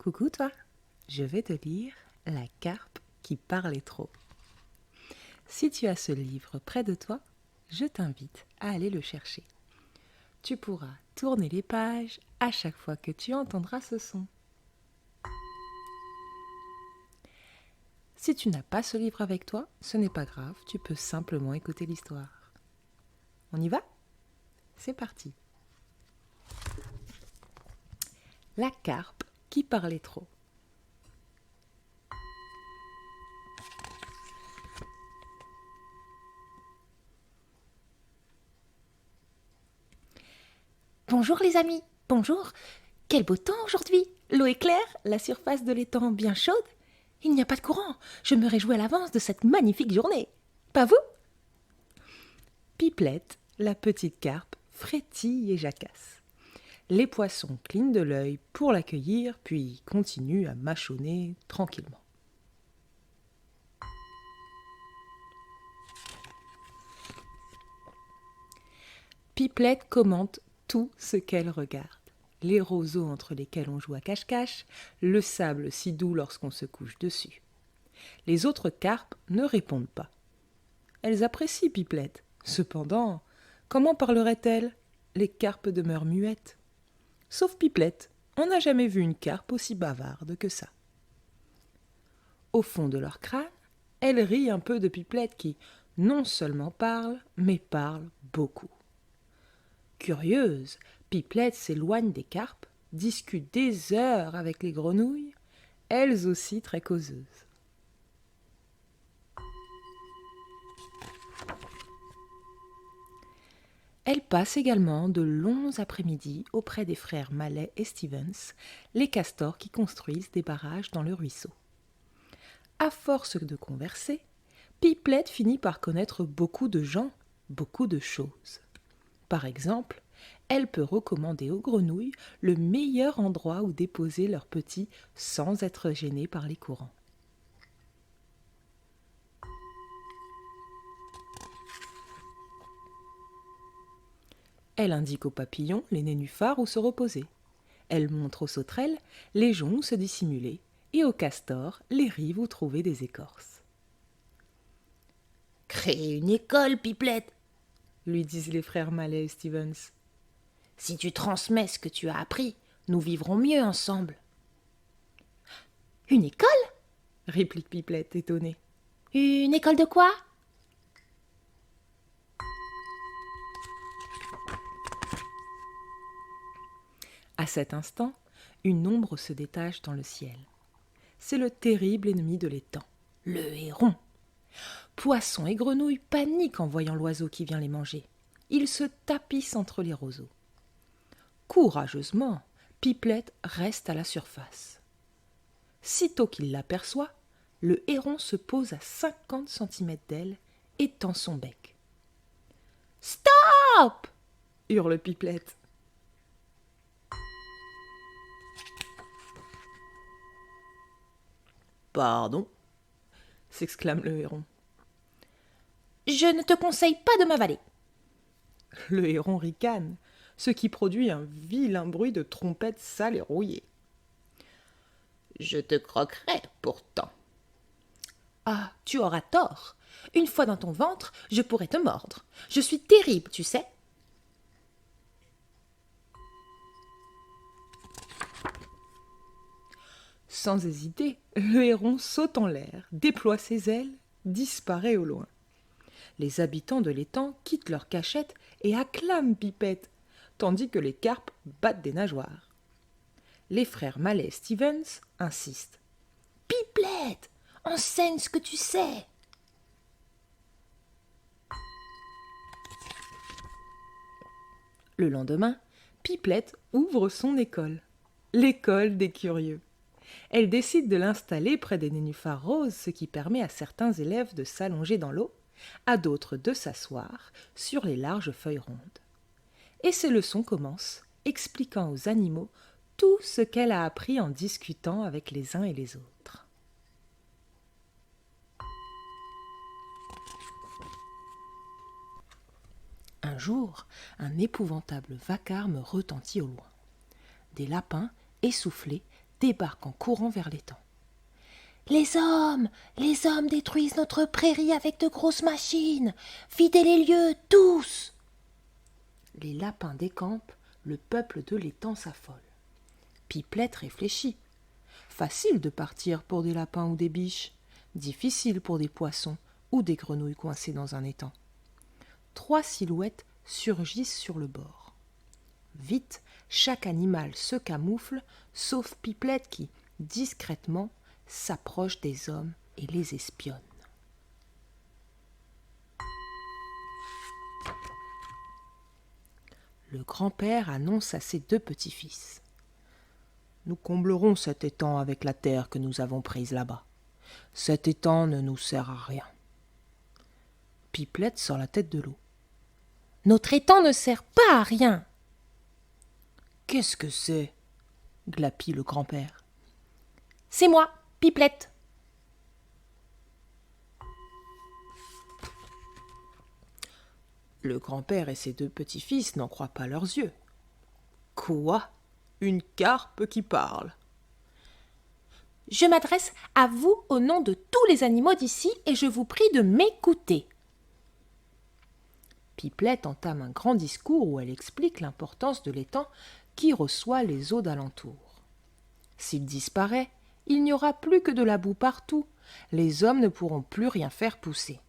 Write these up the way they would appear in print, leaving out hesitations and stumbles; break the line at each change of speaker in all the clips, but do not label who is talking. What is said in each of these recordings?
Coucou toi, je vais te lire La carpe qui parlait trop. Si tu as ce livre près de toi, je t'invite à aller le chercher. Tu pourras tourner les pages à chaque fois que tu entendras ce son. Si tu n'as pas ce livre avec toi, ce n'est pas grave, tu peux simplement écouter l'histoire. On y va ? C'est parti. La carpe qui parlait trop.
Bonjour les amis, bonjour. Quel beau temps aujourd'hui. L'eau est claire, la surface de l'étang bien chaude. Il n'y a pas de courant. Je me réjouis à l'avance de cette magnifique journée. Pas vous ?
Pipelette, la petite carpe, frétille et jacasse. Les poissons clignent de l'œil pour l'accueillir, puis continuent à mâchonner tranquillement. Pipelette commente tout ce qu'elle regarde. Les roseaux entre lesquels on joue à cache-cache, le sable si doux lorsqu'on se couche dessus. Les autres carpes ne répondent pas. Elles apprécient Pipelette. Cependant, comment parleraient-elles ? Les carpes demeurent muettes. Sauf Pipelette, on n'a jamais vu une carpe aussi bavarde que ça. Au fond de leur crâne, elles rient un peu de Pipelette qui non seulement parle, mais parle beaucoup. Curieuse, Pipelette s'éloigne des carpes, discute des heures avec les grenouilles, elles aussi très causeuses. Elle passe également de longs après-midi auprès des frères Mallet et Stevens, les castors qui construisent des barrages dans le ruisseau. À force de converser, Pipelette finit par connaître beaucoup de gens, beaucoup de choses. Par exemple, elle peut recommander aux grenouilles le meilleur endroit où déposer leurs petits sans être gênés par les courants. Elle indique aux papillons les nénuphars où se reposer. Elle montre aux sauterelles les joncs où se dissimuler et aux castors les rives où trouver des écorces.
« Créer une école, Pipelette,
lui disent les frères Mallet et Stevens.
Si tu transmets ce que tu as appris, nous vivrons mieux ensemble. Une école ?
Réplique Pipelette étonnée.
Une école de quoi ?
À cet instant, une ombre se détache dans le ciel. C'est le terrible ennemi de l'étang, le héron. Poissons et grenouilles paniquent en voyant l'oiseau qui vient les manger. Ils se tapissent entre les roseaux. Courageusement, Pipelette reste à la surface. Sitôt qu'il l'aperçoit, le héron se pose à 50 cm d'elle et tend son bec.
« Stop !»
hurle Pipelette. Pardon, s'exclame le héron.
Je ne te conseille pas de m'avaler.
Le héron ricane, ce qui produit un vilain bruit de trompette sale et rouillée.
Je te croquerai pourtant.
Ah, tu auras tort.
Une fois dans ton ventre, je pourrais te mordre. Je suis terrible, tu sais.
Sans hésiter, le héron saute en l'air, déploie ses ailes, disparaît au loin. Les habitants de l'étang quittent leur cachette et acclament Pipette, tandis que les carpes battent des nageoires. Les frères Mallet et Stevens insistent.
« Pipelette, enseigne ce que tu sais !»
Le lendemain, Pipelette ouvre son école, l'école des curieux. Elle décide de l'installer près des nénuphars roses, ce qui permet à certains élèves de s'allonger dans l'eau, à d'autres de s'asseoir sur les larges feuilles rondes. Et ses leçons commencent, expliquant aux animaux tout ce qu'elle a appris en discutant avec les uns et les autres. Un jour, un épouvantable vacarme retentit au loin. Des lapins, essoufflés, débarque en courant vers l'étang.
Les hommes détruisent notre prairie avec de grosses machines. Videz les lieux, tous!
Les lapins décampent, le peuple de l'étang s'affole. Pipelette réfléchit. Facile de partir pour des lapins ou des biches, difficile pour des poissons ou des grenouilles coincées dans un étang. 3 silhouettes surgissent sur le bord. Vite, chaque animal se camoufle, sauf Pipelette qui, discrètement, s'approche des hommes et les espionne. Le grand-père annonce à ses 2 petits-fils. Nous comblerons cet étang avec la terre que nous avons prise là-bas. Cet étang ne nous sert à rien. Pipelette sort la tête de l'eau.
Notre étang ne sert pas à rien.
Qu'est-ce que c'est ? Glapit le grand-père.
C'est moi, Pipelette.
Le grand-père et ses 2 petits-fils n'en croient pas leurs yeux. Quoi ? Une carpe qui parle ?
Je m'adresse à vous au nom de tous les animaux d'ici et je vous prie de m'écouter.
Pipelette entame un grand discours où elle explique l'importance de l'étang qui reçoit les eaux d'alentour. S'il disparaît, il n'y aura plus que de la boue partout. Les hommes ne pourront plus rien faire pousser.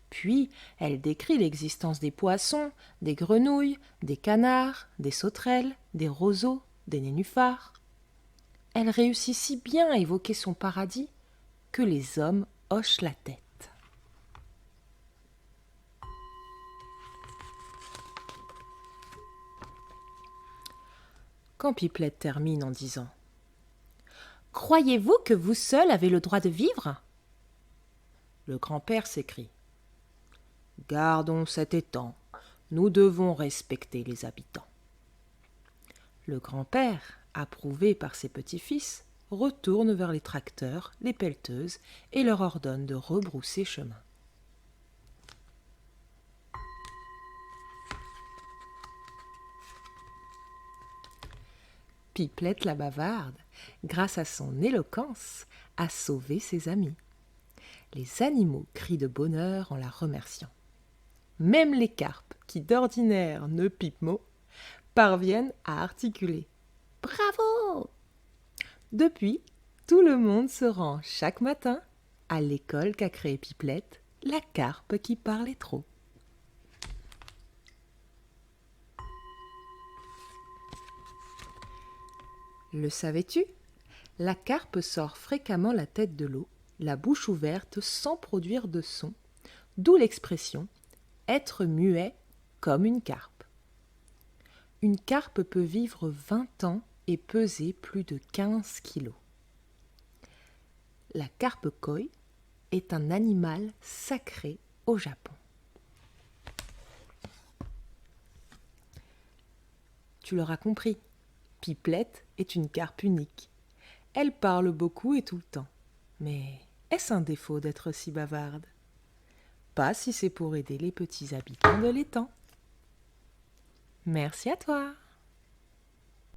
Puis, elle décrit l'existence des poissons, des grenouilles, des canards, des sauterelles, des roseaux, des nénuphars. Elle réussit si bien à évoquer son paradis que les hommes hochent la tête. Quand Pipelette termine en disant «
Croyez-vous que vous seul avez le droit de vivre ?»
Le grand-père s'écrie « Gardons cet étang, nous devons respecter les habitants. » Le grand-père, approuvé par ses petits-fils, retourne vers les tracteurs, les pelleteuses et leur ordonne de rebrousser chemin. Pipelette la bavarde, grâce à son éloquence, a sauvé ses amis. Les animaux crient de bonheur en la remerciant. Même les carpes, qui d'ordinaire ne pipent mot, parviennent à articuler « Bravo !» Depuis, tout le monde se rend chaque matin à l'école qu'a créée Pipelette, la carpe qui parlait trop. Le savais-tu ? La carpe sort fréquemment la tête de l'eau, la bouche ouverte sans produire de son, d'où l'expression « être muet comme une carpe ». Une carpe peut vivre 20 ans et peser plus de 15 kilos. La carpe koi est un animal sacré au Japon. Tu l'auras compris, Pipelette est une carpe unique. Elle parle beaucoup et tout le temps. Mais est-ce un défaut d'être si bavarde ? Pas si c'est pour aider les petits habitants de l'étang. Merci à toi.